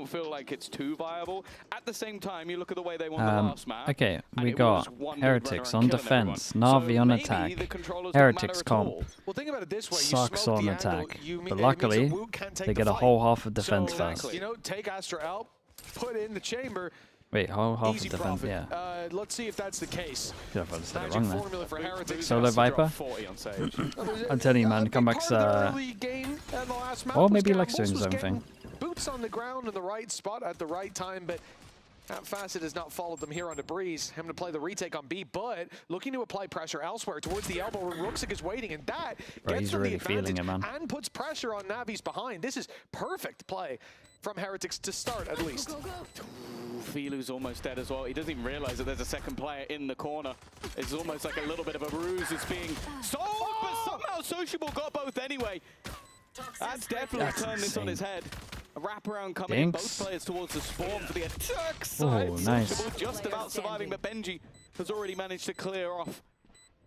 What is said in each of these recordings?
don't feel like it's too viable. At the same time, you look at the way they won the last map. Okay, we got Heretics on defense, NAVI on attack, Heretics comp, Well, think about it this way. Sucks on attack, but luckily they get a whole half of defense first. You know, take Astra out, put in the chamber. Wait, whole half of Easy defense, profit. yeah. Let's see if that's the case. Could have said it Magic wrong there. formula for Heretics. Solo Viper. 40 on Sage. I'm telling you, man, comeback's or maybe he likes doing his own thing. Boots on the ground in the right spot at the right time, but Facet has not followed them here on the breeze. Having to play the retake on B, but looking to apply pressure elsewhere towards the elbow where Ruxic is waiting, and that gets them the advantage and puts pressure on Navi's behind. This is perfect play from Heretics to start, at least. Filu's almost dead as well. He doesn't even realize that there's a second player in the corner. It's almost like a little bit of a ruse. It's being sold, but somehow Sociable got both anyway. That's definitely turned this on his head. A wraparound coming in, both players towards the spawn for the attack side. Oh, nice. Sociable just about surviving, but Benji has already managed to clear off.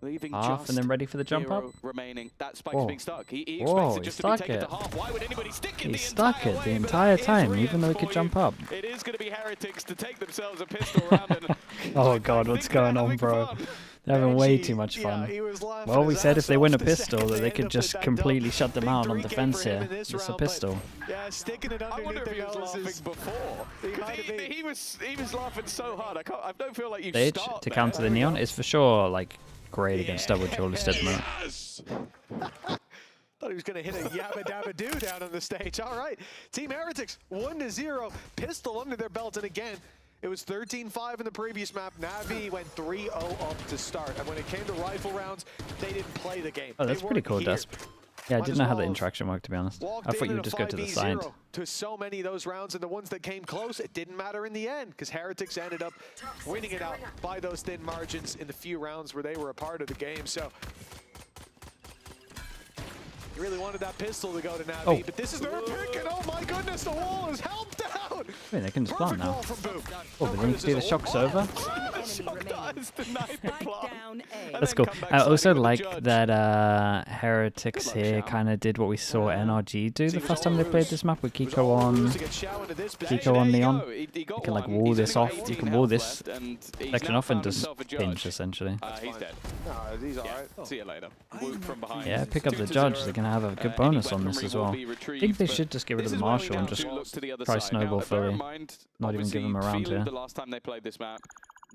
Leaving half just and then ready for the jump up. Remaining. That spike's being stuck. He Whoa, expects it just to be taken to half. Why would anybody stick it he stuck it the entire time, even though he could jump up. It is going to be Heretics to take themselves a pistol round. And oh god, what's going on, bro? They're having way too much fun. Well, we said if they win a pistol that they could just completely shut them out on defense here. It's a pistol. Yeah, sticking it underneath. I wonder if he was laughing before. He was laughing so hard. I don't feel like you start to counter the Neon is for sure like great against double duelist at the moment. Yes! Thought he was going to hit a yabba dabba doo down on the stage. All right, Team Heretics 1-0, pistol under their belt, and again, it was 13-5 in the previous map. NAVI went 3-0 up to start, and when it came to rifle rounds, they didn't play the game. Oh, that's pretty cool, Desp. Yeah, I didn't know how the interaction worked, to be honest. I thought you would just go to the side. To so many of those rounds, and the ones that came close, it didn't matter in the end, because Heretics ended up winning it out by those thin margins in the few rounds where they were a part of the game. So you really wanted that pistol to go to NAVI, but this is their pick, and oh my goodness, the wall is helped out. Wait, they can just plant now. Oh, but then you can see the shock's over. That's That's cool. I also like that Heretics here kind of did what we saw NRG do the first time they played this map with Kiko on Leon. You can like wall this off. You can wall this section off and just pinch essentially. He's dead. He's alright. See you later. Whoop from behind. Yeah, pick up the judge. They're gonna have a good bonus on this as well. I think they should just get rid of the Marshal and just try Snowball fully. Not even give him a round here. The last time they played this map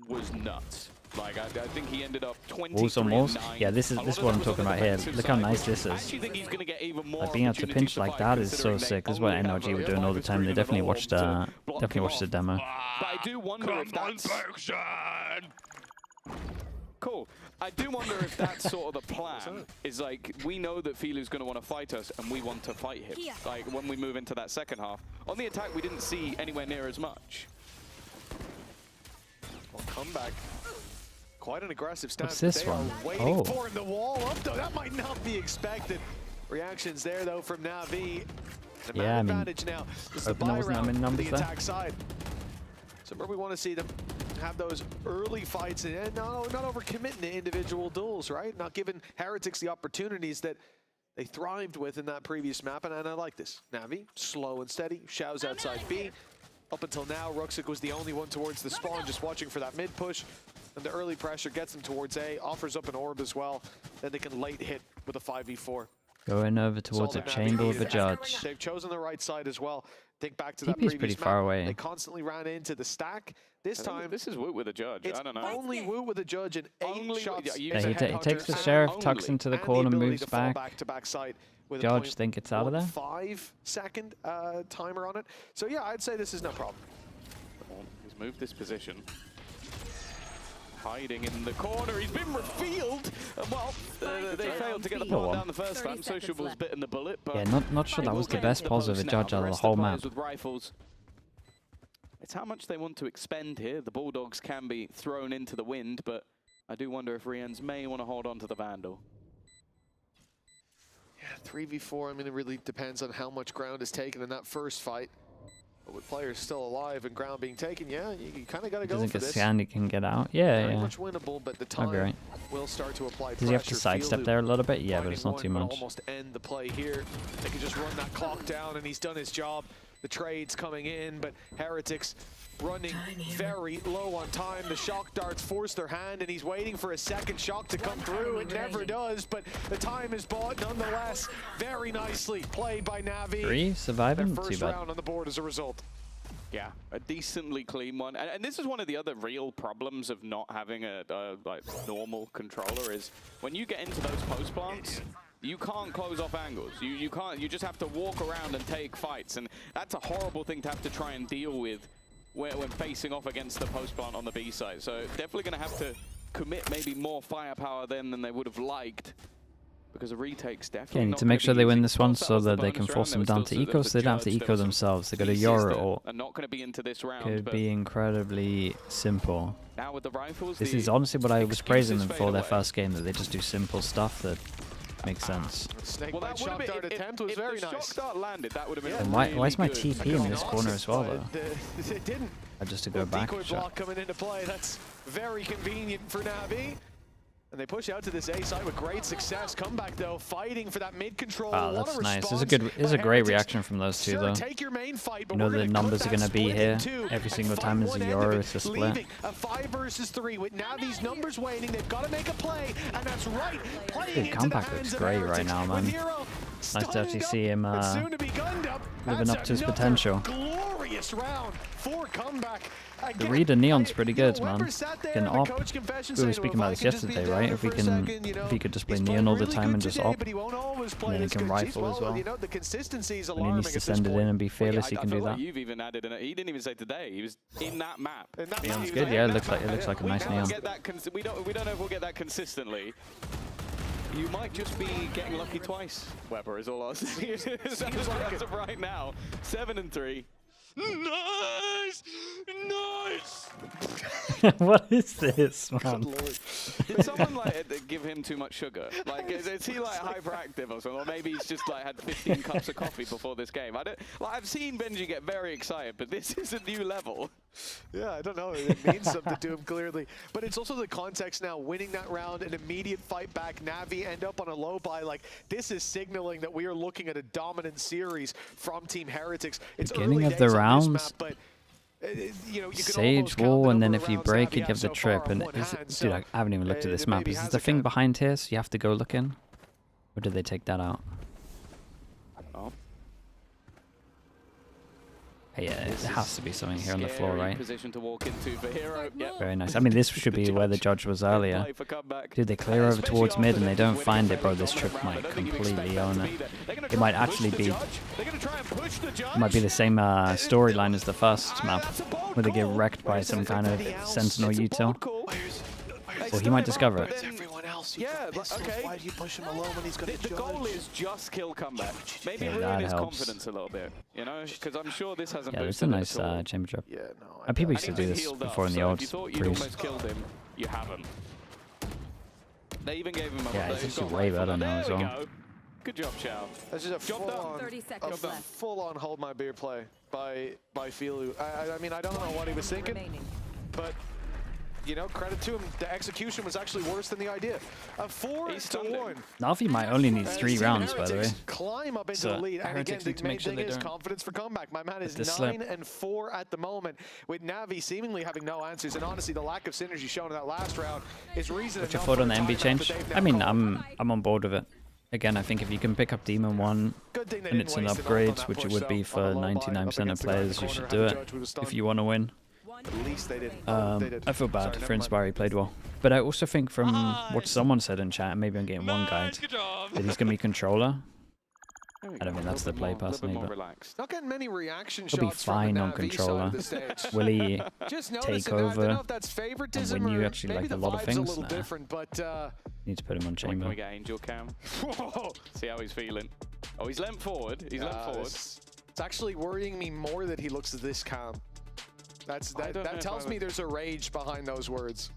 was nuts. Like I think he ended up 20. Walls on walls. Yeah, this is what I'm talking about here. Look how nice this is. Like being able to pinch like that is so sick. This is what NRG were doing all the time. They definitely watched the demo. But I do wonder if that's cool. I do wonder if that's sort of the plan. Is like we know that Filu's going to want to fight us, and we want to fight him. Like when we move into that second half. On the attack, we didn't see anywhere near as much. Well, comeback. Quite an aggressive stance. What's this one? Waiting for him to wall up, though. That might not be expected. Reactions there, though, from NAVI. Yeah, I mean, advantage now. hoping there wasn't that many numbers there. Attack side. So where we want to see them have those early fights and not overcommitting to individual duels, right? Not giving Heretics the opportunities that they thrived with in that previous map, and I like this. NAVI, slow and steady, Xiao's outside B. Up until now, Ruxic was the only one towards the spawn, just watching for that mid push. And the early pressure gets them towards A, offers up an orb as well. Then they can late hit with a 5v4. Going over towards a chamber with the judge. They've chosen the right side as well. Think back to that TP's previous pretty map. far away. They constantly ran into the stack. This time, this is Woot with a judge. I don't know. Only Woot with a judge and 8 shots. Yeah, he takes the sheriff, tucks into the corner, moves back. Judge think it's out of there. 5-second timer on it. So yeah, I'd say this is no problem. He's moved this position. Hiding in the corner, he's been revealed. Well, they failed to get the ball down the first time. Sociable's bitten the bullet, but yeah, not sure that was the best pose of a judge out of the whole map. With rifles. It's how much they want to expend here. The Bulldogs can be thrown into the wind, but I do wonder if Rians may want to hold on to the Vandal. Yeah, 3v4, I mean, it really depends on how much ground is taken in that first fight. But with players still alive and ground being taken, yeah, you kind of got to go for this. Doesn't get can get out. Yeah, Very much winnable, but the time will start to apply pressure. Does he have to sidestep there a little bit? Yeah, but it's not too much. Almost end the play here. They can just run that clock down, and he's done his job. the trades coming in, but Heretics running very low on time. The shock darts force their hand, and he's waiting for a second shock to come through. It never does, but the time is bought nonetheless. Very nicely played by NAVI. 3 surviving, Their too first bad. round on the board as a result. Yeah, a decently clean one. And this is one of the other real problems of not having a like normal controller is when you get into those post plants, you can't close off angles. You can't. You just have to walk around and take fights, and that's a horrible thing to have to try and deal with when facing off against the post plant on the B side. So definitely going to have to commit maybe more firepower then than they would have liked. Because a retake's definitely Okay, need to make sure they win this one so that they can force them down to eco, so they don't have to eco themselves. They got a Euro ult. And not going to be into this round. Could be incredibly simple. Now with the rifles, This is honestly what I was praising them for their first game, that they just do simple stuff that makes sense. Snakebite shock dart attempt was very nice. If the shock dart landed, that would have been And why is my TP in this corner as well, though? It didn't. Just to go back. Decoy block coming into play. That's very convenient for NAVI. And they push out to this A side with great success. Comeback though, fighting for that mid control. Wow, that's nice. This is a great reaction from those two, though. Take your main fight, but you know the numbers are going to be here every single time there's a Euro, it's a split. A 5 versus 3 with NAVI's numbers waning. They've got to make a play, and that's right. Dude, comeback looks great right now, man. Nice to actually see him living up to his potential. Glorious round for comeback. The reader Neon's pretty good, man. Can op. We were speaking about this yesterday, right? If he could just play Neon all the time and just op, and then he can rifle as well. When he needs to send it in and be fearless, he can do that. You've even added in. He didn't even say today. He was in that map. Neon's good. Yeah, it looks like a nice Neon. We don't know if we'll get that consistently. You might just be getting lucky twice, Weber, is all I'll say. As of right now, 7 and 3. Nice! Nice! What is this, man? Did someone like give him too much sugar? Like, is he like hyperactive or something? Or maybe he's just like had 15 cups of coffee before this game. I've seen Benji get very excited, but this is a new level. Yeah, I don't know. It means something to him clearly, but it's also the context now. Winning that round, an immediate fight back. NAVI end up on a low buy. Like, this is signaling that we are looking at a dominant series from Team Heretics. It's beginning of the rounds. Map, but you know, you Sage wall, and then if you break it, you have the trip. And dude, I haven't even looked at this map. Is this the thing behind here? So you have to go look in, or did they take that out? Yeah, there has to be something here on the floor, right? Position to walk into for Hero. Yep. Very nice. I mean, this should be where the judge was earlier. Dude, they clear over towards mid and they don't find it, bro. This trip might completely own it. It might actually be... It might be the same storyline as the first map, where they get wrecked by some kind of Sentinel util. Or he might discover it. Yeah, okay. Why do you push him alone when he's got the goal is just kill comeback. Maybe ruin his confidence a little bit, you know? Because I'm sure this hasn't boosted. Yeah, it's a nice chamber drop. Yeah, no. And people used to do this before in the old If you thought you'd almost killed him, you haven't. They even gave him a... Yeah, he's actually way better now as well. Good job, Chow. That's just a full-on hold my beer play by Filu. I mean, I don't know what he was thinking, but... You know, credit to him, the execution was actually worse than the idea. A 4-1. NAVI might only need 3 rounds, by the way. Climb up into the lead, and again, the main thing is confidence for comeback. My man is 9 and 4 at the moment, with NAVI seemingly having no answers, and honestly, the lack of synergy shown in that last round is reason enough. What's your thought on the MB change? I mean, I'm on board with it. Again, I think if you can pick up Demon 1 and it's an upgrade, which it would be for 99% of players, you should do it if you want to win. At least they did. I feel bad for Inspire, he played well. But I also think from what someone said in chat, maybe I'm getting one guide, that he's going to be controller. I don't think that's the play personally, but not getting many reaction he'll be fine on controller. Will he take over and win you actually like a lot of things? Nah. Need to put him on chamber. Can we get Angel Cam? See how he's feeling. Oh, he's leant forward. He's leant forward. It's actually worrying me more that he looks this calm. That tells me there's a rage behind those words.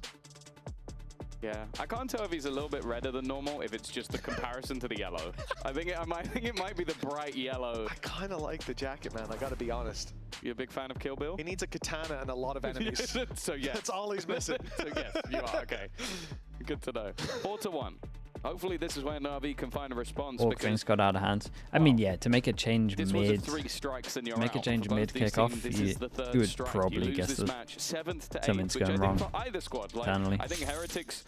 Yeah, I can't tell if he's a little bit redder than normal, if it's just the comparison to the yellow. I think it might be the bright yellow. I kind of like the jacket, man. I got to be honest. You a big fan of Kill Bill? He needs a katana and a lot of enemies. So yes. That's all he's missing. So yes, you are. Okay. Good to know. 4-1. Hopefully this is where NAVI can find a response. All things got out of hand. I mean, yeah, to make a change this mid, was a 3 strikes and you're make a out change for mid both these kickoff, teams. you would probably guess that match 7th to 8th, something's which going I wrong. think for either squad, like, I think Heretics,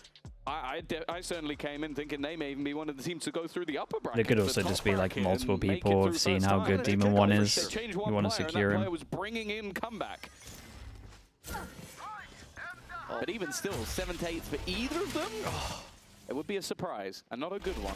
I certainly came in thinking they may even be one of the teams to go through the upper bracket. There could also just be like multiple people have seen how good Demon 1 is. You want to secure him. Was bringing in comeback. But even still, 7th to 8th for either of them, it would be a surprise and not a good one.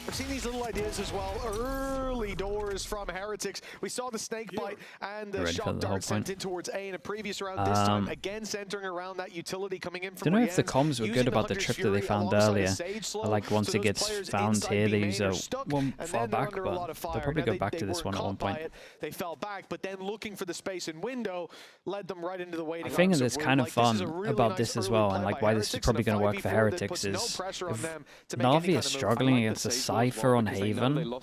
I've seen these little ideas as well. Early doors from Heretics. We saw the snake bite and the shock dart sent in towards A in a previous round. This time, again, centering around that utility coming in from I don't know if the comms were good about the trip that they found earlier. I like once it gets found here, they use one far back, but they'll probably go back to this one at one point. They fell back, but then looking for the space and window led them right into the waiting. I think that's kind of fun about this as well, and like why this is probably going to work for Heretics is if NAVI is struggling against a Cypher on Haven,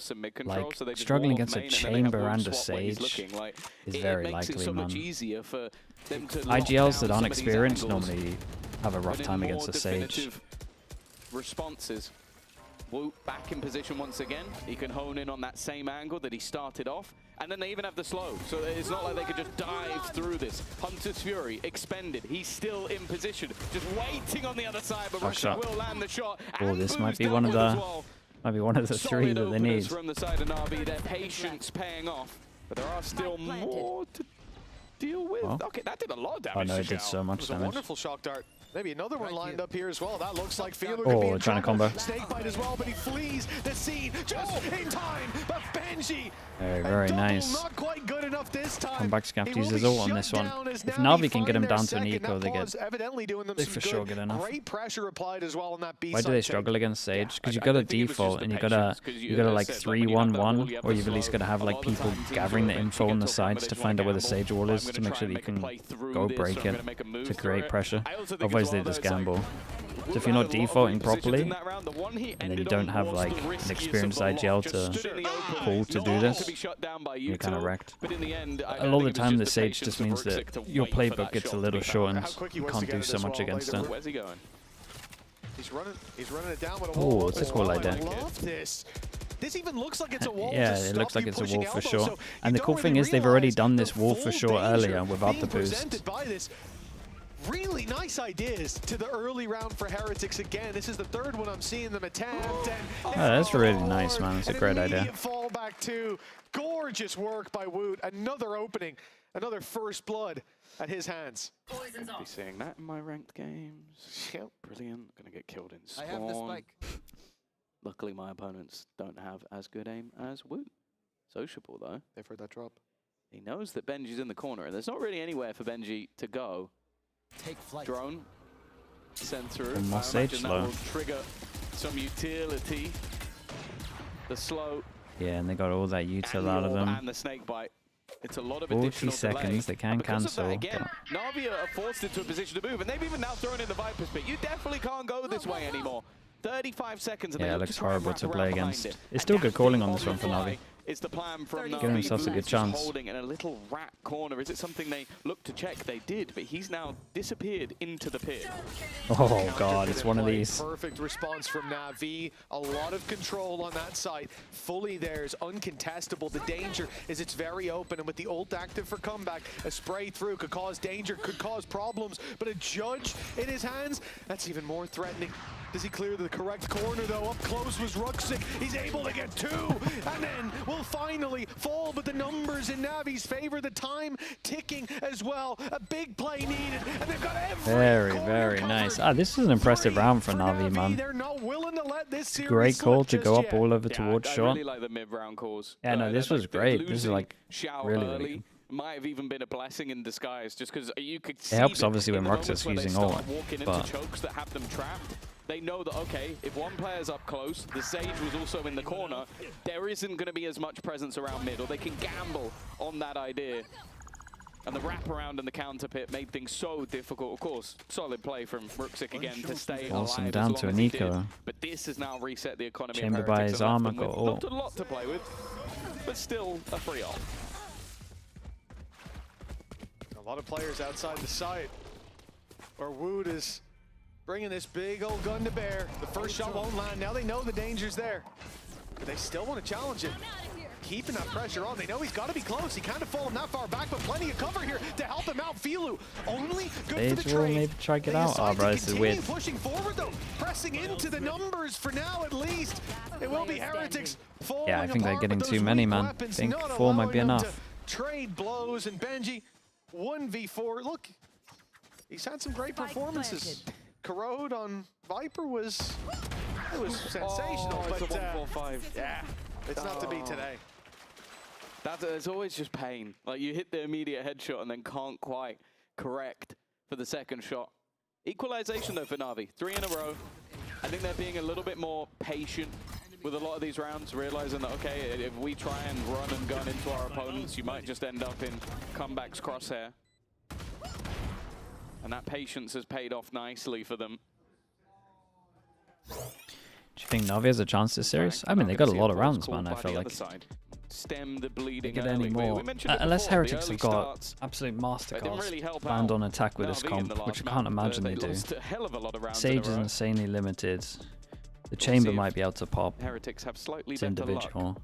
like struggling against a Chamber and a Sage is very likely, man. IGLs that aren't experienced normally have a rough time against a Sage. Responses. Woot back in position once again. He can hone in on that same angle that he started off. And then they even have the slow. So it's not like they could just dive through this. Hunter's Fury expended. He's still in position. Just waiting on the other side, but Russian will land the shot. Oh, this might be one of the 3 that they need. From the side of NAVI, their patience paying off. But there are still more to deal with. Oh. Okay, that did a lot of damage. Oh no, it did so much damage. Wonderful shock dart. Maybe another one lined up here as well. That looks like Feeler could be in trying to combo. Snake bite as well, but he flees the scene just in time. But Benji, very nice. Not quite good enough this time. Comeback Scaft uses all on this one. If NAVI can get him down to an eco, they for sure get enough. Great pressure applied as well on that B. Why do they struggle against Sage? Because you got to default and you gotta like 3-1-1, or you've at least got to have like people gathering the info on the sides to find out where the Sage wall is to make sure that you can go break it to create pressure. Otherwise they just gamble. So if you're not defaulting properly, and then you don't have like an experienced IGL to pull to do this, you're kind of wrecked. A lot of the time the Sage just means that your playbook gets a little short and you can't do so much against it. He's running it down with a wall. Oh, it's a cool idea. This even looks like it's a wall. Yeah, it looks like it's a wall for sure. And the cool thing is they've already done this wall for sure earlier without the boost. Really nice ideas to the early round for Heretics again. This is the 3rd one I'm seeing them attempt. Oh, that's really nice, man. It's a great idea. Fall back to gorgeous work by Woot. Another opening, another first blood at his hands. I'll be seeing that in my ranked games. Yep. Brilliant. Gonna get killed in spawn. I have the spike. Luckily, my opponents don't have as good aim as Woot. Sociable though. They've heard that drop. He knows that Benji's in the corner, and there's not really anywhere for Benji to go. Take flight. Drone sent through. One more Sage slow. That will trigger some utility. The slow. Yeah, and they got all that util out of them. And the snake bite. It's a lot of 40 seconds, they can cancel. Again, NAVI are forced into a position to move, and they've even now thrown in the Viper's Pit. You definitely can't go this way anymore. 35 seconds. And yeah, it looks horrible to play against. It's still good calling on this one for NAVI. It's the plan from Giving themselves a good chance. Holding in a little rat corner. Is it something they looked to check? They did, but he's now disappeared into the pit. Oh god, it's one of these. Perfect response from NAVI. A lot of control on that side. Fully theirs, uncontestable. The danger is it's very open, and with the ult active for comeback, a spray through could cause danger, could cause problems, but a judge in his hands, that's even more threatening. Does he clear the correct corner though? Up close was Ruxic. He's able to get 2, and then will finally fall, but the numbers in Navi's favor, the time ticking as well. A big play needed, and they've got every very nice. Ah, this is an impressive round for NAVI, man. They're not willing to let this great call to go up all over towards shot. I really like the mid-round calls. Yeah, no, this was great. This is like really might have even been a blessing in disguise, just because you could see it helps obviously when Ruxic's using ult, but chokes that have them trapped. They know that, okay, if one player's up close, the Sage was also in the corner, there isn't going to be as much presence around mid, or they can gamble on that idea. And the wraparound and the counter pit made things so difficult. Of course, solid play from Ruxic again to stay alive down to an eco. But this has now reset the economy. Chamber by his armor got ult. Not a lot to play with, but still a free ult. A lot of players outside the site. Or Woot is bringing this big old gun to bear. The first shot won't land. Now they know the danger's there. But they still want to challenge it. Keeping that pressure on. They know he's got to be close. He can't have fallen that far back, but plenty of cover here to help him out. Filu only good for the trade. Maybe try get out. Oh, bro, this is weird. Pushing forward though, pressing into the numbers for now at least. It will be Heretics falling. Yeah, I think they're apart, getting but too those many, weak man. I weapons think not 4 might be allowing them enough. to trade blows, and Benji 1v4. Look, he's had some great performances. Corrode on Viper was sensational, but it's a 1-4-5. yeah, it's not to be today. It's always just pain. Like, you hit the immediate headshot and then can't quite correct for the second shot. Equalization, though, for NAVI. 3 in a row. I think they're being a little bit more patient with a lot of these rounds, realizing that, okay, if we try and run and gun into our opponents, you might just end up in comebacks crosshair. And that patience has paid off nicely for them. Do you think Navi has a chance this series? I mean, they got a lot of rounds, man, I feel like. Stem the bleeding Get any more. Unless Heretics have got absolute masterclass planned on attack with this comp, which I can't imagine they do. Sage is insanely limited. The Chamber might be able to pop. Heretics have slightly it's individual.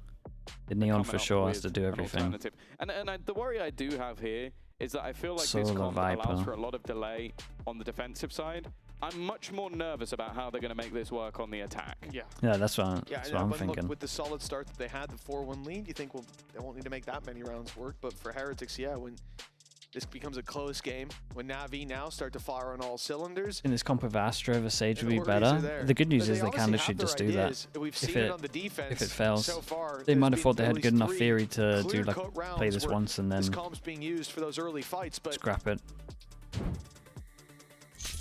The Neon for sure has to do everything. And the worry I do have here is that I feel like this comp allows for a lot of delay on the defensive side. I'm much more nervous about how they're going to make this work on the attack. Yeah, that's what I'm thinking. Look, with the solid start that they had, the 4-1 lead, you think, well, they won't need to make that many rounds work. But for Heretics, yeah, when this becomes a close game, when NAVI now start to fire on all cylinders. In this comp of Astra, the Sage would be better. The good news is they can literally just do that. If it fails, they might have thought they had good enough theory to do like play this once and then scrap it.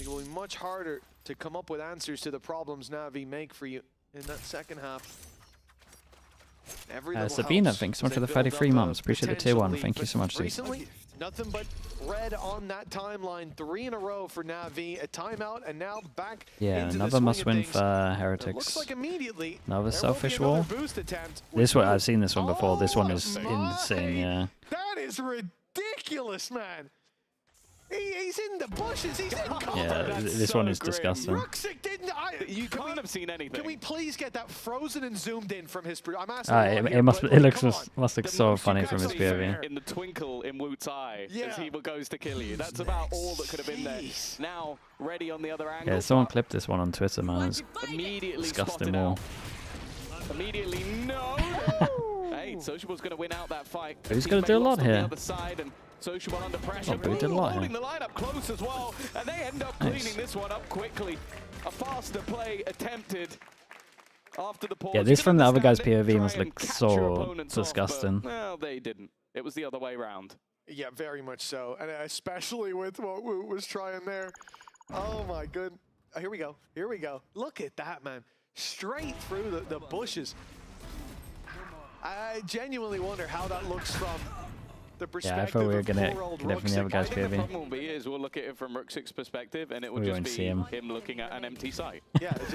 It will be much harder to come up with answers to the problems NAVI make for you in that second half. Sabina, thanks so much for the 33 months. Appreciate the tier 1. Thank you so much, recently, nothing but red on that timeline. 3 in a row for NAVI. A timeout, and now back. Yeah, another must win for Heretics. Looks like immediately another selfish wall. This one, I've seen this one before. This one is insane, yeah. That is ridiculous, man. He's in the bushes. He's in cover. Yeah, this one is disgusting. You can't have seen anything. Can we please get that frozen and zoomed in from his? I'm it asking. must look so funny from his POV. In the twinkle in Woot's eye as he goes to kill you. That's about all that could have been there. Now ready on the other angle. Yeah, someone clipped this one on Twitter, man. It's immediately disgusting more. Immediately, no. Hey, Sociable's going to win out that fight. He's going to do a lot here. Sociable under pressure. Holding the lineup close as well, and they end up cleaning this one up quickly. A faster play attempted after the pause. Yeah, this from the other guy's POV must look so disgusting. Well, they didn't. It was the other way around. Yeah, very much so, and especially with what Woot was trying there. Oh my goodness. Here we go. Here we go. Look at that, man. Straight through the bushes. I genuinely wonder how that looks from the perspective I thought we were gonna get it from the other guy's POV. The problem will be is we'll look at it from Rooksic's perspective, and it would just be him looking at an empty site. Yeah, it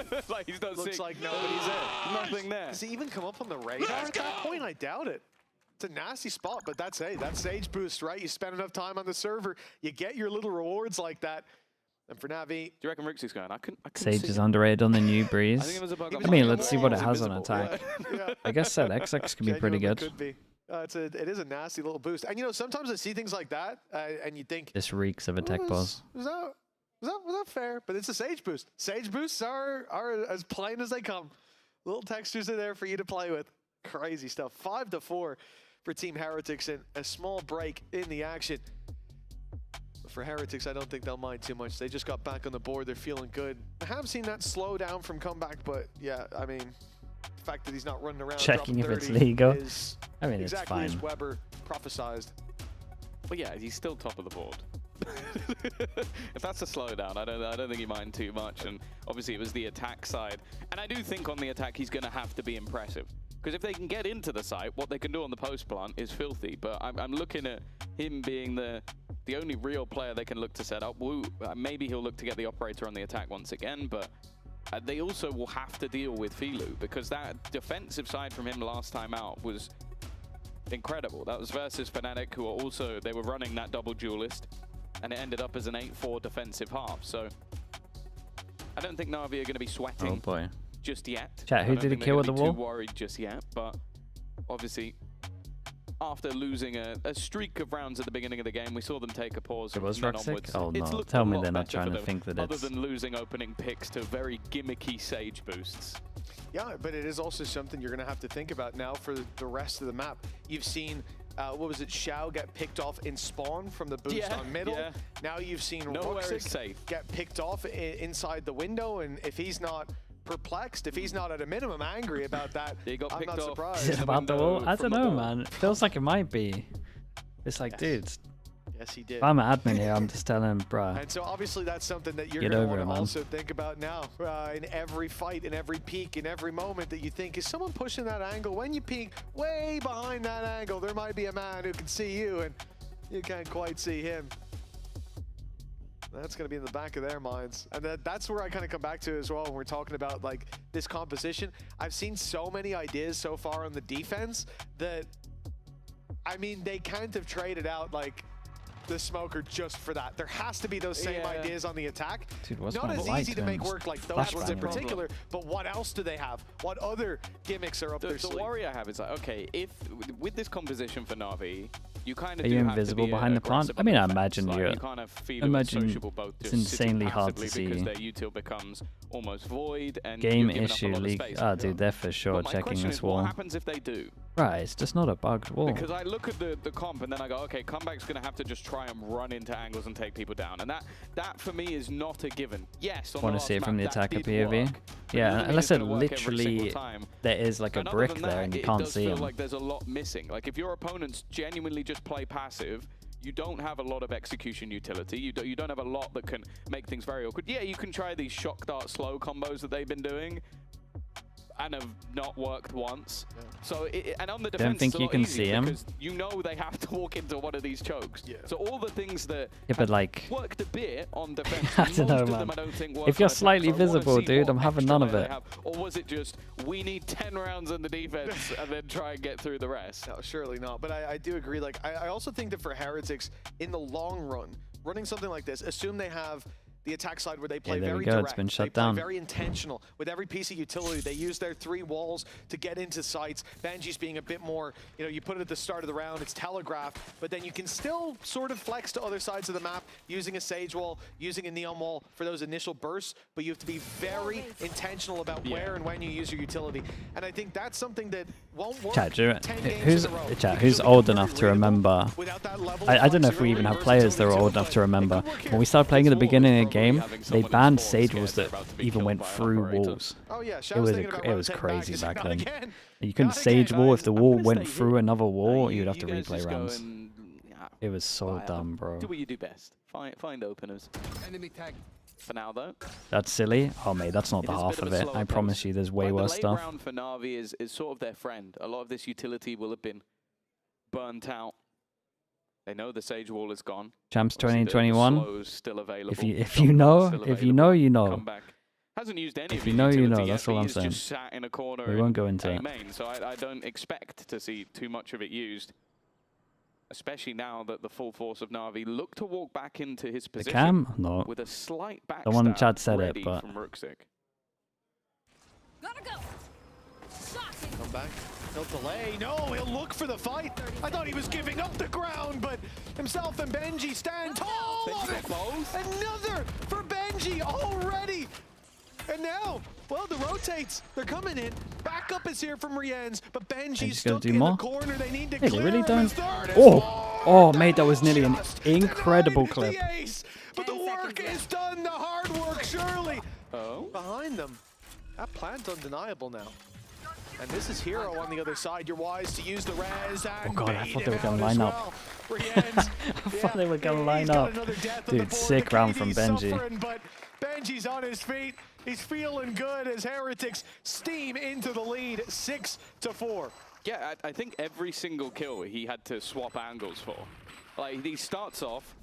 just like he's not looks seeing, like nobody's there. Nothing there. Does he even come up on the radar at that point? I doubt it. It's a nasty spot, but that's Sage boost, right? You spend enough time on the server, you get your little rewards like that. And for NAVI, do you reckon Rooksic's going? I couldn't Sage is underrated on the new Breeze. I think it was a bug. I mean, let's see what it has on attack. Yeah. I guess that XX can be pretty good. Could be. It is a nasty little boost. And you know, sometimes I see things like that, and you think this reeks of a tech pause. Was that fair? But it's a Sage boost. Sage boosts are as plain as they come. Little textures are there for you to play with. Crazy stuff. 5-4 for Team Heretics, and a small break in the action. But for Heretics, I don't think they'll mind too much. They just got back on the board. They're feeling good. I have seen that slow down from comeback, but yeah, I mean, the fact that he's not running around checking if it's 30 legal. I mean, it's exactly fine. as Weber prophesized. But yeah, he's still top of the board. If that's a slowdown, I don't think he mind too much. And obviously it was the attack side. And I do think on the attack he's going to have to be impressive. Because if they can get into the site, what they can do on the post plant is filthy. But I'm looking at him being the only real player they can look to set up. Maybe he'll look to get the operator on the attack once again, but they also will have to deal with Filu, because that defensive side from him last time out was incredible. That was versus Fnatic, who are also, they were running that double duelist, and it ended up as an 8-4 defensive half. So I don't think NAVI are going to be sweating Oh boy. just yet. Chat, who did he kill with the wall? Too worried just yet, but obviously after losing a streak of rounds at the beginning of the game, we saw them take a pause. It was from then Roxic? onwards. Oh It's no, looked tell a me lot they're not better trying for to them, think that other it's... than losing opening picks to very gimmicky Sage boosts. Yeah, but it is also something you're going to have to think about now for the rest of the map. You've seen, what was it, Xiao get picked off in spawn from the boost on middle. Yeah. Now you've seen Nowhere is Roxic safe. get picked off inside the window, and if he's not perplexed, if he's not at a minimum angry about that, He got I'm picked not off. surprised. Is it about the wall? I don't know, man. It feels like it might be. It's like, Yes. dude, Yes, he did. if I'm an admin here, I'm just telling him, bruh. And so obviously that's something that you're Get going to over want it, to man. also think about now in every fight, in every peak, in every moment that you think, is someone pushing that angle? When you peek way behind that angle, there might be a man who can see you and you can't quite see him. That's going to be in the back of their minds. And that's where I kind of come back to as well when we're talking about like this composition. I've seen so many ideas so far on the defense that, I mean, they can't have traded out like the smoker just for that. There has to be those same ideas on the attack. Dude, what's Not my as light easy to make turns? work like those Flashbang ones in problem. particular, but what else do they have? What other gimmicks are up their The sleeve? worry I have is like, okay, if with this composition for NAVI, you kind of Are do you have invisible to be behind the plant? aggressive I mean, on I the imagine offense. you're- Like, you can't have feel imagine sociable both it's just sitting insanely hard to passively because see. their util becomes almost void and Game you're giving up a issue lot of league. space. Oh, dude, they're for sure But my checking question this is, wall. what happens if they do? Right, it's just not a bugged wall. Because I look at the comp and then I go, okay, comeback's going to have to just try and run into angles and take people down. And that for me is not a given. Yes, on Want the to see last it from the map, that attacker did POV? work, but Yeah, doesn't mean unless it's it gonna work every single literally time. there is like a And other brick than there that, and you it can't does see feel him. like there's a lot missing. Like if your opponents genuinely just play passive, you don't have a lot of execution utility. You don't have a lot that can make things very awkward. Yeah, you can try these shock dart slow combos that they've been doing and have not worked once. Yeah. So and on the defense, think it's a you lot can easier see him? because you know they have to walk into one of these chokes. Yeah. So all the things that Yeah, but like, worked a bit on defense, I don't know, most of man. them I don't think work If you're on attack. slightly So I wanna visible, see dude, what I'm having extra none of layer it. they have. Or was it just, we need 10 rounds on the defense and then try and get through the rest? No, surely not. But I do agree. Like, I also think that for Heretics, in the long run, running something like this, assume they have the attack side where they play there we very go, direct. it's been shut they play down. very intentional. With every piece of utility, they use their 3 walls to get into sites. Benji's being a bit more, you know, you put it at the start of the round, it's telegraphed, but then you can still sort of flex to other sides of the map using a Sage wall, using a Neon wall for those initial bursts, but you have to be very intentional about where and when you use your utility. And I think that's something that won't work. Chat, 10 games in a row, because who's you'll old become enough to very readable remember? without that level I of don't know if we even have flexibility players that are versus old utility, enough to but it remember. could work here. When we started playing at the beginning of the game, Having they someone banned who's Sage scared walls they're that about to be even killed went by an through operator. walls. Oh yeah, It was crazy He's back not then. again. You couldn't Not Sage again. wall if the wall gonna went stay through here. another wall. You You'd have to guys replay just go rounds. and, It was so dumb, bro. Do what you do best. Find openers. Enemy tag. For now, though. That's silly. Oh mate, that's not It the is a half bit of a it. slower I promise pace. you, there's way Like, worse the late stuff. round for NAVI is sort of their friend. A lot of this utility will have been burnt out. They know the Sage wall is gone. Champs Obviously, the 2021. slow's still available. If you Jump know, still if you available. know, you know. Comeback. Hasn't used any If of you his know, you utility know. yet, That's but all I'm he's saying. just sat in a corner. We in won't go into A it. main, so I don't expect to see too much of it used. Especially now that the full force of NAVI look to walk back into his The position cam? No. with a slight backstab The one in chat said it, ready but- from Roxic. Gotta go. Shocking. Come back. He'll delay. No, he'll look for the fight. I thought he was giving up the ground, but himself and Benji stand tall on it. Another for Benji already. And now, well, the rotates. They're coming in. Backup is here from Rienz, but Benji's gonna stuck do in more? the corner. They need to Hey, they clear really him. don't- His third is Oh! Oh, mate, that was nearly an just incredible denied clip. the ace, but the 10 work seconds is done. The hard work, surely. Oh? Behind them. That plant's undeniable now. And this is Hero on the other side. You're wise to use the res and Oh God, I bait thought they were him gonna out as line up. well. Rienz, I thought they were gonna line he's got up. another death on the Dude, board. sick The round from KD's Benji. suffering, but Benji's on his feet. He's feeling good as Heretics steam into the lead, 6-4. Yeah, I think every single kill he had to swap angles for. Like, he starts off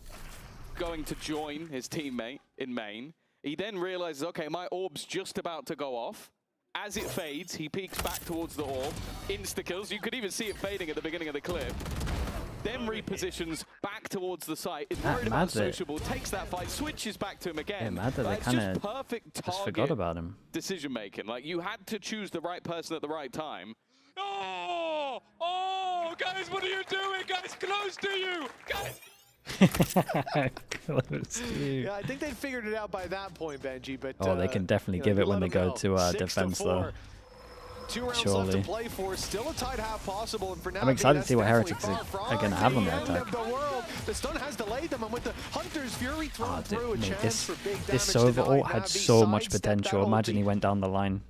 going to join his teammate in main. He then realizes, okay, my orb's just about to go off. As it fades, he peeks back towards the orb. Insta-kills. You could even see it fading at the beginning of the clip. then repositions back towards the site, is worried about Sociable, takes that fight, switches back to him again. Yeah, mad that they kind of just forgot about him. Decision making, like you had to choose the right person at the right time. Oh, oh, guys, what are you doing, guys? Close to you, guys. Close to you. Yeah, I think they figured it out by that point, Benji. But they can definitely give it when they go to defense, though. 2 rounds left to play for. Still a tight half possible. And for now, I'm excited to see what Heretics are going to have on their attack. The stun has delayed them, and with the Hunter's Fury thrown through, a chance for big damage. This Sova ult had so much potential. Imagine he went down the line.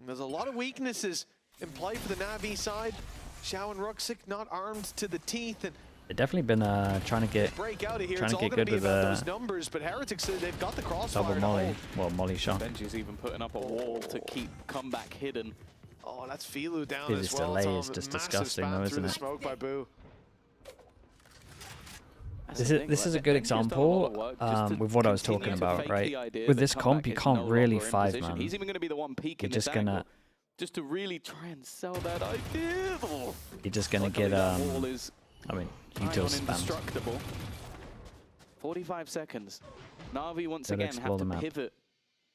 There's a lot of weaknesses in play for the NAVI side. Xiao and Ruxic not armed to the teeth, and they've definitely been trying to get good with those numbers, but Heretics, they've got the crossfire. Double molly. Well, molly shot. Benji's even putting up a wall to keep comeback hidden. Oh, that's Filu down His as well. delay is just disgusting, though, isn't it? Smoke by Boo. This is a good example with what I was talking about, right? With this comp, you can't really 5-man. He's even going to be the one peaking. You're just gonna to really try and sell that idea. You're just gonna get I mean, you just indestructible. 45 seconds. NAVI once again have to pivot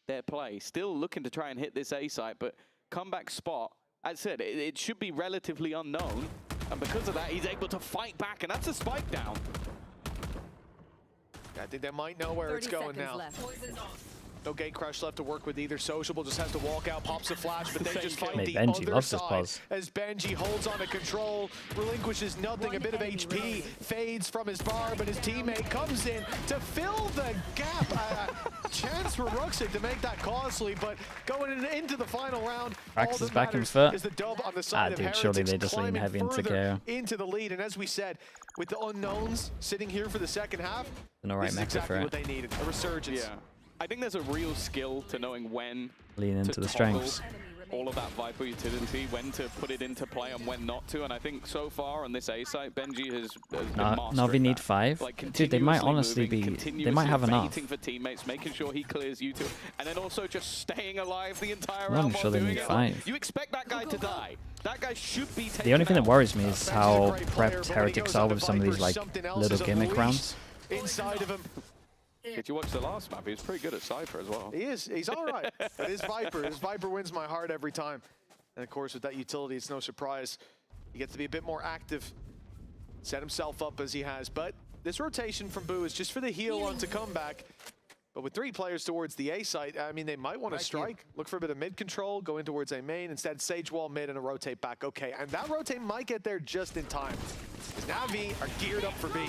their play. Still looking to try and hit this A site, but comeback spot, as I said, it should be relatively unknown. And because of that, he's able to fight back, and that's a spike down. I think they might know where it's going now. No gate crush left to work with either. Sociable just has to walk out, pops a flash, but they just fight the other side as Benji holds on to control, relinquishes nothing, a bit of HP, fades from his bar, but his teammate comes in to fill the gap. Chance for Ruxic to make that costly, but going into the final round, Rax all is that back in matters foot. is the dub on the side of Heretics, surely they just lean heavy into KO. Into the lead, and as we said, with the unknowns sitting here for the second half, this is exactly what they needed, a resurgence. Yeah. I think there's a real skill to knowing when lean into the strengths. All of that Viper utility, when to put it into play and when not to. And I think so far on this A site, Benji has been mastering NAVI need that. 5. Like, dude, they might honestly moving, they might have enough. For teammates, making sure he clears you two, and then also just staying alive the entire well, round. I'm sure they need 5. You expect that guy to die. That guy should be taken The only thing that out. worries me is how prepped Heretics are with some of these like little gimmick rounds. Inside of him. Did you watch the last map? He was pretty good at Cypher as well. He is. He's all right. But his Viper wins my heart every time. And of course, with that utility, it's no surprise. He gets to be a bit more active, set himself up as he has. But this rotation from Boo is just for the heal onto comeback. But with 3 players towards the A site, I mean, they might want to strike, look for a bit of mid control, go in towards A main. Instead, Sage wall mid and a rotate back. Okay, and that rotate might get there just in time. Because NAVI are geared up for B.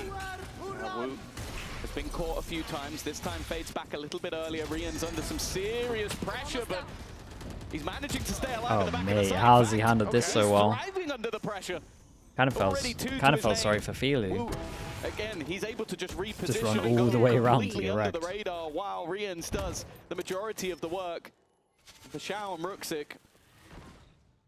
Has been caught a few times. This time fades back a little bit earlier. Rian's under some serious pressure, but he's managing to stay alive. Oh at the back mate, of the how has he handled this so well? Under the pressure. Kind of felt sorry for Filu. Again, he's able to just reposition. Just run all the way around to get under wrecked. the radar while Rians does the majority of the work. For Xiao and Ruxic,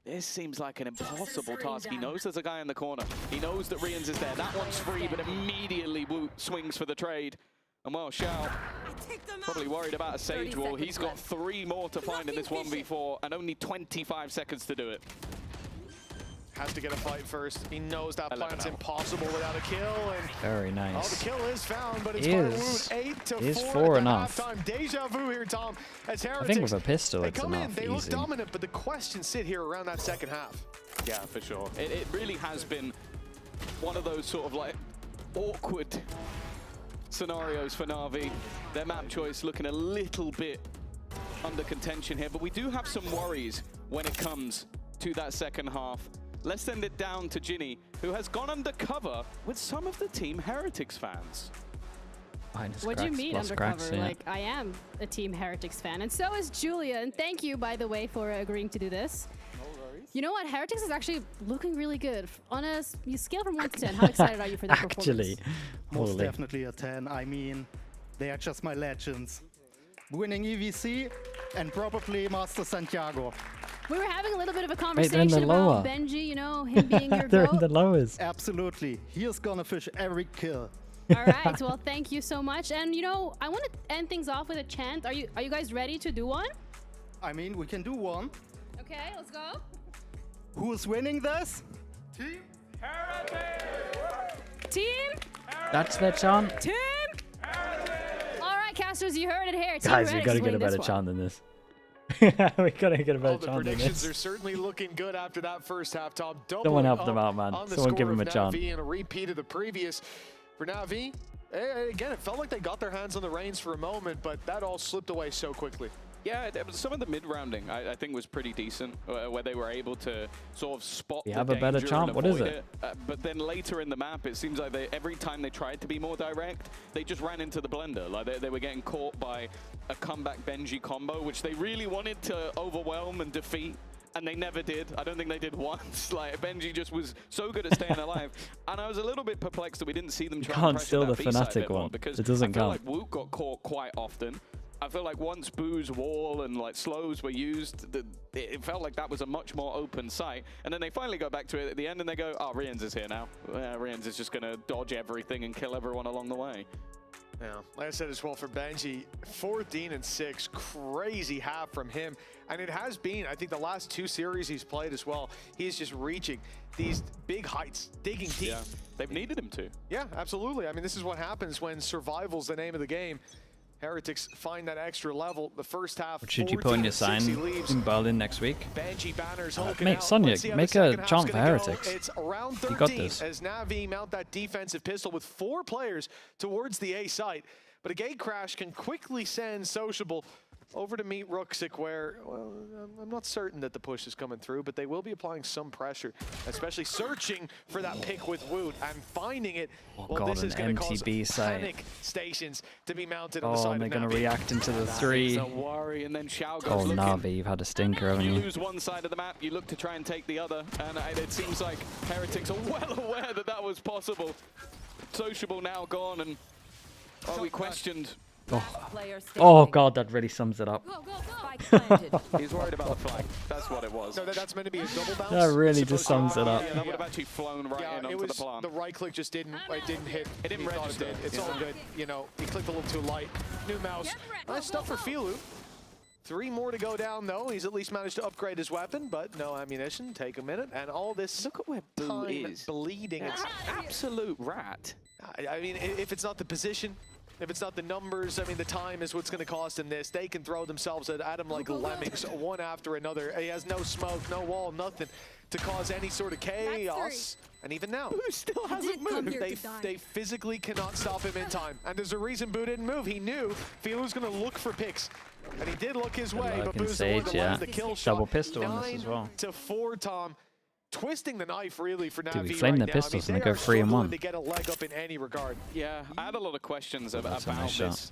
this seems like an impossible task. He knows there's a guy in the corner. He knows that Rians is there. That one's free, but immediately Wu swings for the trade. And well, Xiao probably worried about a Sage wall. He's got 3 more to find in this 1v4 and only 25 seconds to do it. Has to get a fight first. He knows that plant's impossible without a kill. And very nice. Oh, the kill is found, but it's Woot 8-4 is 4 enough. Halftime. Deja vu here, Tom. As Heretics, I think with a pistol, they it's come enough. In, they look dominant, but the questions sit here around that second half. Yeah, for sure. It really has been one of those sort of like awkward scenarios for NAVI. Their map choice looking a little bit under contention here, but we do have some worries when it comes to that second half. Let's send it down to Ginny, who has gone undercover with some of the Team Heretics fans. What do you mean undercover? Like, I am a Team Heretics fan, and so is Julia. And thank you, by the way, for agreeing to do this. No worries. You know what? Heretics is actually looking really good. On a scale from 1 to 10, how excited are you for their performance? Most definitely a 10. I mean, they are just my legends. Winning EVC and probably Master Santiago. We were having a little bit of a conversation about Benji, you know, him being your they're GOAT. in the lowest. Absolutely. He is gonna fish every kill. All right. Well, thank you so much. And, you know, I want to end things off with a chant. Are you guys ready to do one? I mean, we can do one. Okay, let's go. Who's winning this? Team Team. That's their chant. Team. All right, casters, you heard it here. Team Guys, we Heretics gotta get win a better this chant than this. We gotta get a better The chant than predictions this. are certainly looking good after that first half, Tom. Someone help them out, man. Someone give them a chant. NAVI and a repeat of the previous. For NAVI, again, it felt like they got their hands on the reins for a moment, but that all slipped away so quickly. Yeah, some of the mid-rounding I think was pretty decent, where they were able to sort of spot You the have a better danger chant? and What is avoid it? But then later in the map, it seems like every time they tried to be more direct, they just ran into the blender. Like they were getting caught by a comeback Benji combo, which they really wanted to overwhelm and defeat. And they never did. I don't think they did once. Like Benji just was so good at staying alive. And I was a little bit perplexed that we didn't see them try Can't and pressure steal that the B side a Fnatic bit more, one. because It doesn't I feel count. like Woot got caught quite often. I feel like once Boo's wall and like slows were used, it felt like that was a much more open sight. And then they finally go back to it at the end and they go, oh, Rians is here now. Rians is just going to dodge everything and kill everyone along the way. Yeah, like I said as well for Benji, 14-6, crazy half from him. And it has been, I think the last 2 series he's played as well, he's just reaching these big heights, digging deep. Yeah, they've needed him to. Yeah, absolutely. I mean, this is what happens when survival's the name of the game. Heretics find that extra level. The first half, What should you put on your sign in Berlin next week? Benji banners Mate, Sonya, make a chant for Heretics. It's around 13 You got this. as NAVI mount that defensive pistol with 4 players towards the A site. But a gate crash can quickly send Sociable over to meet Ruxic, where, well, I'm not certain that the push is coming through, but they will be applying some pressure, especially searching for that pick with Woot and finding it. Oh well, god, this is an going to cause MTB site. panic stations to be mounted on the Oh, side and they're of gonna NAVI. react into the It's 3. a worry, and then Xiao goes Oh, looking. Navi, you've had a stinker, haven't You you? lose one side of the map, you look to try and take the other, and it seems like Heretics are well aware that that was possible. Sociable now gone, and we questioned. Oh god, that really sums it up. Go, go, go. He's worried about the flag. That's what it was. No, that's meant to be a double bounce. That really It's just supposed sums to- it up. Yeah, that would have actually flown right in it onto was, the plant. the right click just didn't hit. It didn't He thought register. did. It's Yeah. all good. You know, he clicked a little too light. New mouse. Nice stuff for Filu. 3 more to go down, though. He's at least managed to upgrade his weapon, but no ammunition. Take a minute. And all this Look at where Boo time is. bleeding. It's, Absolute rat. I mean, if it's not the position, if it's not the numbers, I mean, the time is what's going to cost him this. They can throw themselves at him like lemmings, one after another. He has no smoke, no wall, nothing to cause any sort of chaos. And even now, Boo still hasn't moved. they physically cannot stop him in time. And there's a reason Boo didn't move. He knew Filu's going to look for picks. And he did look his way, but Lurking Boo's the one Sage, that yeah. lands the kill shot. Double pistol on this as well. 9-4, Tom. Twisting the knife, really, for NAVI Dude, we flamed right the now. pistols I mean, and they go are 3 and struggling 1. to get a leg up in any regard. Yeah, I had a lot of questions about a nice shot. this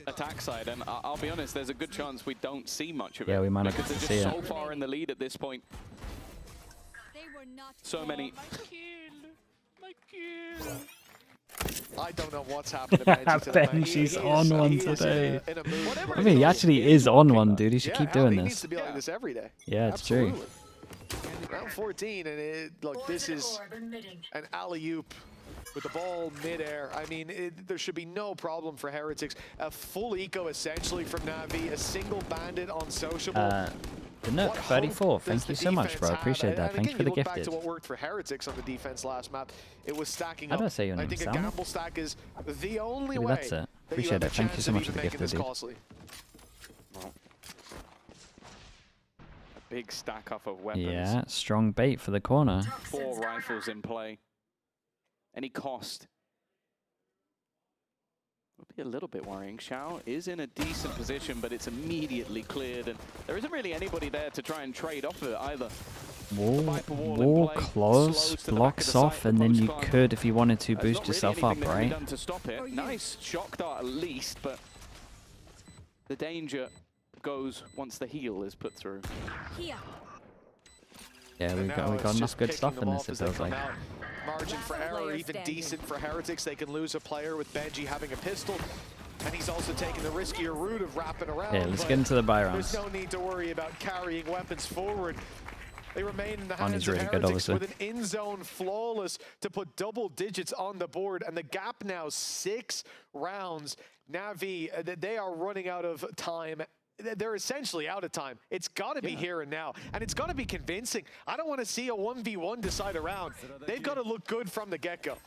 attack side, and I'll be honest, there's a good chance we don't see much of it. Yeah, we might not because get to they're see just it. so far in the lead at this point. So many. I don't know what's happened to Benji today. Benji's He on one he is today. in a mood. I mean, he actually is on one, dude. He should Yeah, keep hell, doing he needs this. to be like this every day. Yeah, it's true. Absolutely. Round 14, and look, this is an alley-oop with the ball midair. I mean, there should be no problem for Heretics. A full eco, essentially, from NAVI, a single bandit on Sociable. The Nook, 34. Thank you so much, bro. I appreciate that. Thanks for the Back gifted. to what worked for Heretics on the defense last map. It was stacking How up. do I say your name? I think a Salmon? gamble stack is the only Maybe way. that's it. that Appreciate you have it. a Thank you chance so of much even for the making gifted, this dude. costly. A big stack up of weapons. Yeah, strong bait for the corner. 4 rifles in play. Any cost would be a little bit worrying. Xiao is in a decent position, but it's immediately cleared, and there isn't really anybody there to try and trade off of it either. Wall close, blocks off, and then you could, if you wanted to, There's boost not yourself really up, anything that can be right? done to stop it. Nice shock dart at least, but the danger goes once the heal is put through. Yeah, we Now got it's enough just good picking stuff them in off this, as it they feels come like. out. Margin for error, even decent for Heretics. They can lose a player with Benji having a pistol. And he's also taking the riskier route of wrapping around. Yeah, let's but get into the buy there's rounds. no need to worry about carrying weapons forward. They remain in the Connie's hands of really good, Heretics obviously. with an in-zone flawless to put double digits on the board. And the gap now 6 rounds. NAVI, they are running out of time. They're essentially out of time. It's got to be here and now. And it's got to be convincing. I don't want to see a 1v1 decide a round. They've got to look good from the get-go.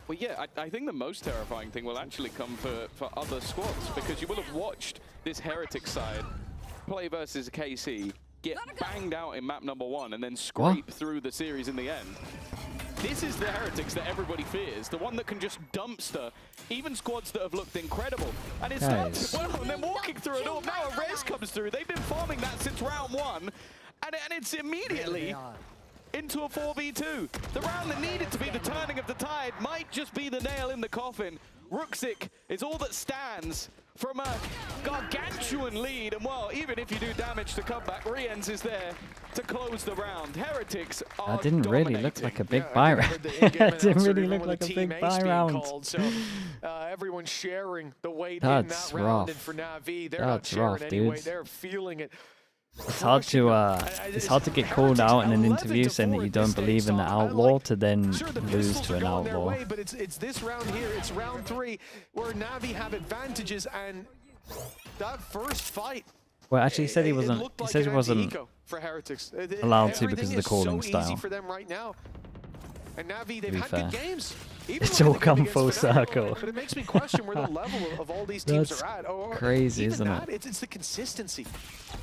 Well, yeah, I think the most terrifying thing will actually come for other squads, because you will have watched this Heretics side play versus KC, get banged out in map number 1, and then scrape through the series in the end. This is the Heretics that everybody fears, the one that can just dumpster even squads that have looked incredible. And it starts well, and then walking through it all. Now a res comes through. They've been farming that since round 1, and it's immediately into a 4v2. The round that needed to be the turning of the tide might just be the nail in the coffin. Ruxic is all that stands from a gargantuan lead, and well, even if you do damage to comeback, Riens is there to close the round. Heretics are That didn't really look like a big buy round. It didn't really look like a big buy round. So everyone's sharing the weight in that round, and for NAVI, they're not sharing anyway. They're feeling it. It's hard to get called out in an interview saying that you don't believe in the outlaw to then lose to an outlaw. But it's this round here, it's round 3, where NAVI have advantages, and that first fight. Well, actually, he said he wasn't. He said he wasn't allowed to because of the calling style. Easy for them right now. And NAVI, they've had good games. It's all come full circle. But it makes me question where the level of all these teams are at. Crazy, isn't it? It's the consistency.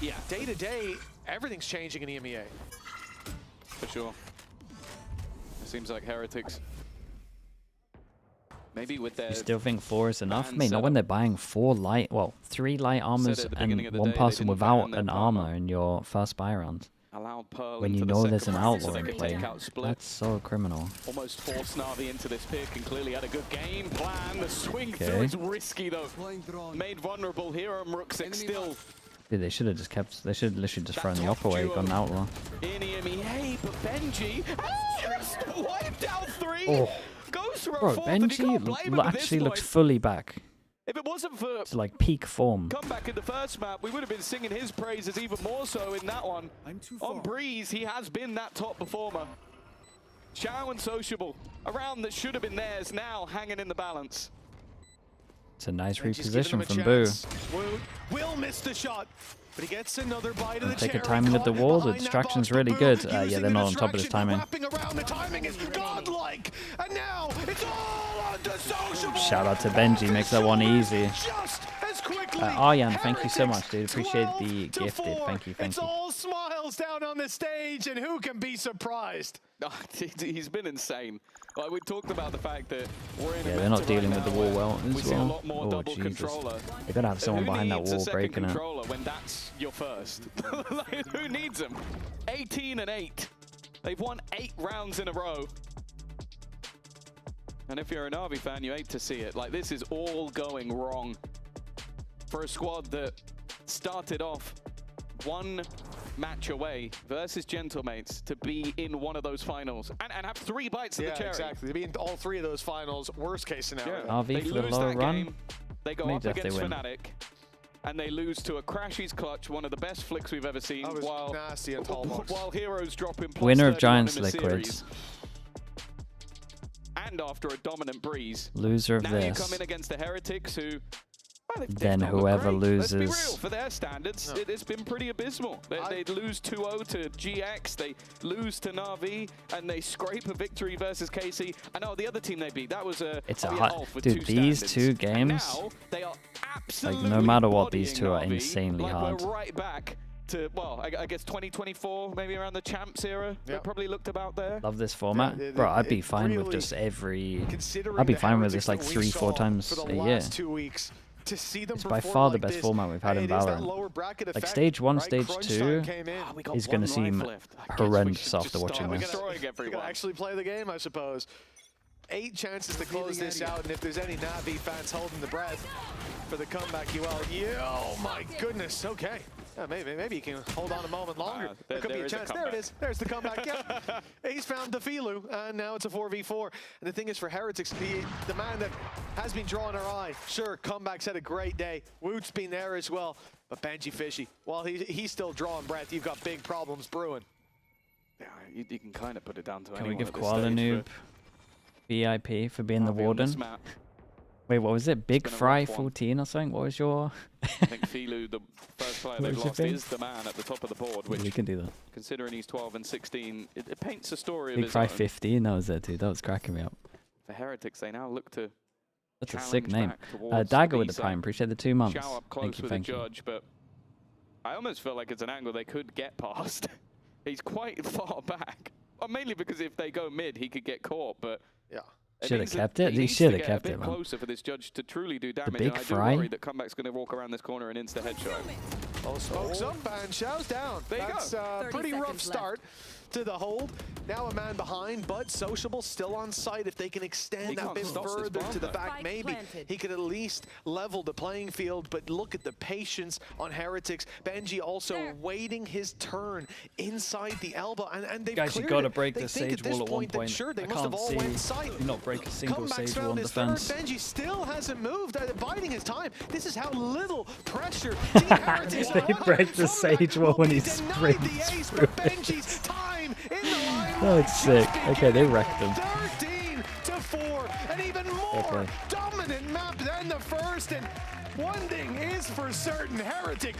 Yeah, day to day, everything's changing in EMEA. For sure. It seems like Heretics, maybe with their... You still think 4 is enough? I mean, not when they're buying 3 light armors and 1 person without an armor in your first buy round. When you know there's an outlaw in play. That's so criminal. Almost forced NAVI into this pick and clearly had a good game plan. The swing through is risky though. Made vulnerable here, and Ruxic still. Dude, they should have just kept. They should have literally just thrown the upper way, gone outlaw. In EMEA, but Benji wiped out 3. Goes for Bro, Benji actually looks fully back. If it wasn't for it's like peak form. Comeback in the first map, we would have been singing his praises even more so in that one. On Breeze, he has been that top performer. Xiao and Sociable, a round that should have been theirs, now hanging in the balance. It's a nice reposition from Boo. Will miss the shot, but he gets another bite of the take a timing at the wall. The distraction's really good. Yeah, they're not on top of this timing. The timing is godlike, and now it's all on to Sociable. Shout out to Benji, makes that one easy. Just as quickly. Aryan, thank you so much, dude. Appreciate the gifted. Thank you, thank you. It's all smiles down on the stage, and who can be surprised? He's been insane. Like, we talked about the fact that we're in they're not dealing with the wall well as well. See a lot more double controller. They gotta have someone behind that wall breaking it. When that's your first, like, who needs them? 18-8. They've won 8 rounds in a row. And if you're a NAVI fan, you hate to see it. Like, this is all going wrong for a squad that started off 1 match away versus Gentlemates to be in one of those finals and have 3 bites of the cherry. Exactly. To be in all 3 of those finals, worst case scenario. RV they for the lose lower that run. game, they go up against Fnatic, and they lose to a Crashies clutch, one of the best flicks we've ever seen, while Heroes drop in winner of Giants Liquids. And after a dominant Breeze. Loser of now this. You come in against the Heretics who... Well, then whoever loses. Let's be real, for their standards, it's been pretty abysmal. They lose 2-0 to GX, they lose to NAVI, and they scrape a victory versus KC. I know the other team they beat, that was a... It's a hot... Dude, these 2 games, now, they are absolutely like, no matter what, these 2 are insanely hard. We're right back to, well, I guess 2024, maybe around the champs era. They probably looked about there. Love this format. Bro, I'd be fine with just every... I'd be fine with this like 3-4 times a year. 2 weeks. To see them it's by far the best format we've had in Valorant. Like stage 1, stage 2 is going to seem horrendous after watching this. You gotta actually play the game, I suppose. 8 chances to close this out, and if there's any NAVI fans holding the breath for the comeback, oh my goodness, okay. Yeah, maybe you can hold on a moment longer. There could be a chance. There it is. There's the comeback. Yeah. He's found Defilu, and now it's a 4v4. And the thing is, for Heretics, the man that has been drawing our eye, sure, Comeback's had a great day. Woot's been there as well. But Benji Fishy, while he's still drawing breath, you've got big problems brewing. Yeah, you can kind of put it down to anyone. Can we give Koala Noob VIP for being the warden? Wait, what was it? Big Fry 14 or something? What was your... I think Filu, the first player they've lost, is the man at the top of the board. Which, we can do that. Considering he's 12 and 16, it paints a story of his Big Fry own. 15, that was it, dude. That was cracking me up. for Heretics, they now look to That's a sick name. towards Dagger with B the side. Prime. Appreciate the 2 months. Shout up close Thank you, with thank the you. judge, but I almost feel like it's an angle they could get past. He's quite far back. Well, mainly because if they go mid, he could get caught, but... Yeah. Should have kept it. He should have kept it, man. Closer for this judge to truly do damage. big and I fry. do worry that Comeback's going to walk around this corner and insta headshot. Oh, smokes up and shows down. There you That's go. a pretty rough start to the hold. Now a man behind, but Sociable still on site. If they can extend that bit further to the back, maybe he could at least level the playing field. But look at the patience on Heretics. Benji also waiting his turn inside the elbow, and they've Guys, you cleared got to it. break They the think sage wall at one point. Sure, they I must have can't all went site. see not break a single Comeback's sage wall found on his third. defense. Benji still hasn't moved, biding his time. This is how little pressure Team Heretics They are break the Comeback sage wall will when be he denied the sprints ace, through but Benji's time in the line. That's sick. Okay, they wrecked them. 13-4, an even more dominant map than the first. And one thing is for certain, Heretics